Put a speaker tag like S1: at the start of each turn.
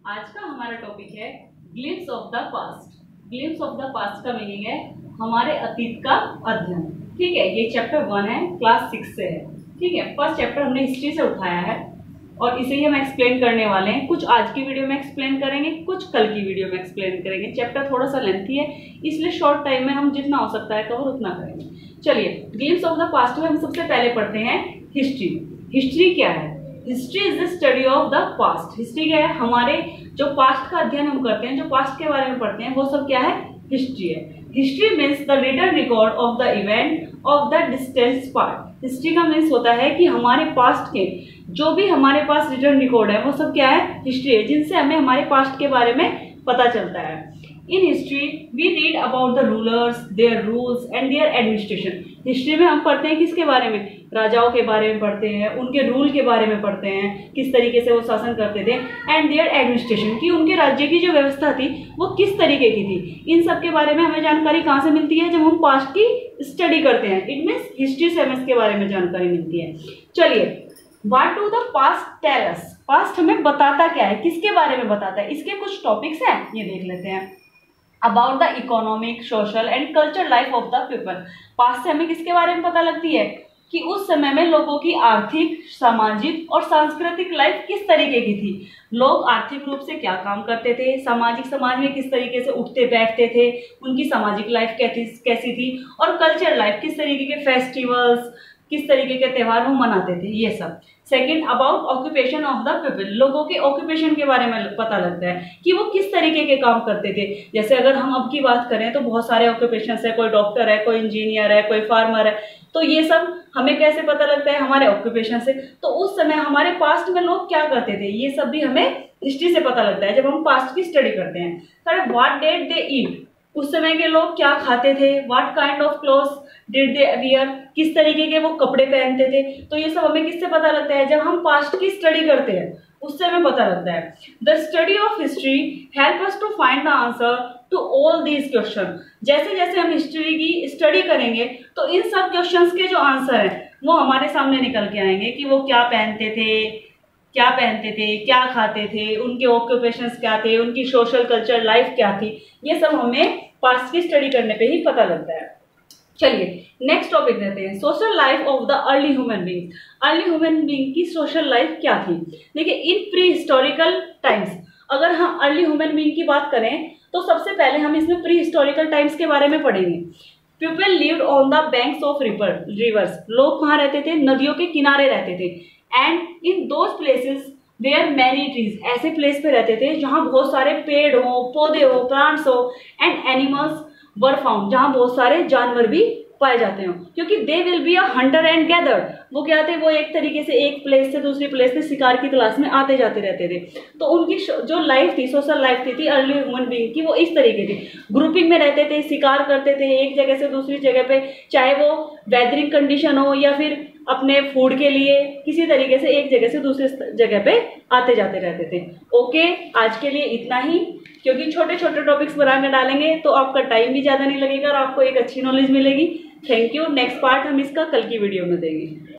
S1: आज का हमारा टॉपिक है glimpse of the past. Glimpse of the past का मीनिंग है हमारे अतीत का अध्ययन। ठीक है, ये चैप्टर 1 है, क्लास 6 से है। ठीक है, फर्स्ट चैप्टर हमने हिस्ट्री से उठाया है और इसे ही हम एक्सप्लेन करने वाले हैं। कुछ आज की वीडियो में एक्सप्लेन करेंगे, कुछ कल की वीडियो में एक्सप्लेन करेंगे। चैप्टर थोड़ा सा लेंथी है, इसलिए शॉर्ट टाइम में हम जितना हो सकता है कवर उतना करेंगे। चलिए, ग्लिम्स ऑफ द पास्ट में हम सबसे पहले पढ़ते हैं हिस्ट्री। हिस्ट्री क्या है? History is the study of the past. History क्या है? हमारे जो पास्ट का अध्ययन हम करते हैं, जो पास्ट के बारे में पढ़ते हैं, वो सब क्या है? हिस्ट्री है। History means the written record of the event of the distance past. History का मीन्स होता है कि हमारे पास्ट के जो भी हमारे पास रिटर्न रिकॉर्ड है वो सब क्या है? हिस्ट्री है, जिनसे हमें हमारे पास्ट के बारे में पता चलता है। In history we read about the rulers, their rules and their administration. History में हम पढ़ते हैं किसके बारे में? राजाओं के बारे में पढ़ते हैं, उनके रूल के बारे में पढ़ते हैं, किस तरीके से वो शासन करते थे, एंड देयर एडमिनिस्ट्रेशन, कि उनके राज्य की जो व्यवस्था थी वो किस तरीके की थी। इन सब के बारे में हमें जानकारी कहाँ से मिलती है? जब हम पास्ट की स्टडी करते हैं। इट मीन्स हिस्ट्री से हमें इसके बारे में जानकारी मिलती है। चलिए, what do the past tell us? Past हमें बताता क्या है, किसके बारे में बताता है? इसके कुछ टॉपिक्स हैं, ये देख लेते हैं। About the economic, social and culture life of the people. Past से हमें किसके बारे में पता लगती है? कि उस समय में लोगों की आर्थिक, सामाजिक और सांस्कृतिक लाइफ किस तरीके की थी। लोग आर्थिक रूप से क्या काम करते थे, सामाजिक समाज में किस तरीके से उठते बैठते थे, उनकी सामाजिक लाइफ कैसी थी, और कल्चर लाइफ किस तरीके के फेस्टिवल्स, किस तरीके के त्यौहार वो मनाते थे, ये सब। Second, about occupation of the people. लोगों के ऑक्यूपेशन के बारे में पता लगता है कि वो किस तरीके के काम करते थे। जैसे अगर हम अब की बात करें तो बहुत सारे ऑक्यूपेशन है, कोई डॉक्टर है, कोई इंजीनियर है, कोई फार्मर है। तो ये सब हमें कैसे पता लगता है? हमारे ऑक्यूपेशन से। तो उस समय हमारे पास्ट में लोग क्या करते थे, ये सब भी हमें हिस्ट्री से पता लगता है जब हम पास्ट की स्टडी करते हैं। थर्ड, व्हाट डिड दे ईट। उस समय के लोग क्या खाते थे। What kind of clothes did they wear, किस तरीके के वो कपड़े पहनते थे। तो ये सब हमें किससे पता लगता है? जब हम पास्ट की स्टडी करते हैं, उससे हमें पता लगता है। The study of history help us to find the answer to all these question. जैसे जैसे हम हिस्ट्री की स्टडी करेंगे तो इन सब क्वेश्चंस के जो आंसर हैं वो हमारे सामने निकल के आएंगे कि वो क्या पहनते थे, क्या खाते थे, उनके ऑक्यूपेशंस क्या थे, उनकी सोशल कल्चर लाइफ क्या थी। ये सब हमें पास्ट की स्टडी करने पे ही पता लगता है। चलिए, नेक्स्ट टॉपिक लेते हैं, social life of the early human being. Early human being की सोशल लाइफ क्या थी? देखिए, इन प्री हिस्टोरिकल टाइम्स, अगर हम अर्ली ह्यूमन बींग की बात करें तो सबसे पहले हम इसमें प्री हिस्टोरिकल टाइम्स के बारे में पढ़ेंगे। People lived on the banks of rivers. लोग कहाँ रहते थे? नदियों के किनारे रहते थे। And in those places there many trees. ऐसे प्लेस पे रहते थे जहाँ बहुत सारे पेड़ हो, पौधे हो, प्लांट्स हो, एंड एनिमल्स वर फाउंड, जहाँ बहुत सारे जानवर भी पाए जाते हो, क्योंकि they will be a Hunter and gather. वो क्या थे? वो एक तरीके से एक प्लेस से दूसरी प्लेस पे शिकार की तलाश में आते जाते रहते थे। तो उनकी जो लाइफ थी, सोशल लाइफ थी अर्ली ह्यूमन बीइंग की, वो इस तरीके थी। ग्रुपिंग में रहते थे, शिकार करते थे एक जगह से दूसरी जगह पे, चाहे वो वेदरिंग कंडीशन हो या फिर अपने फूड के लिए किसी तरीके से एक जगह से दूसरी जगह पे आते जाते रहते थे। ओके, आज के लिए इतना ही, क्योंकि छोटे छोटे टॉपिक्स बना के डालेंगे तो आपका टाइम भी ज़्यादा नहीं लगेगा और आपको एक अच्छी नॉलेज मिलेगी। Thank you. नेक्स्ट पार्ट हम इसका कल की वीडियो में देंगे।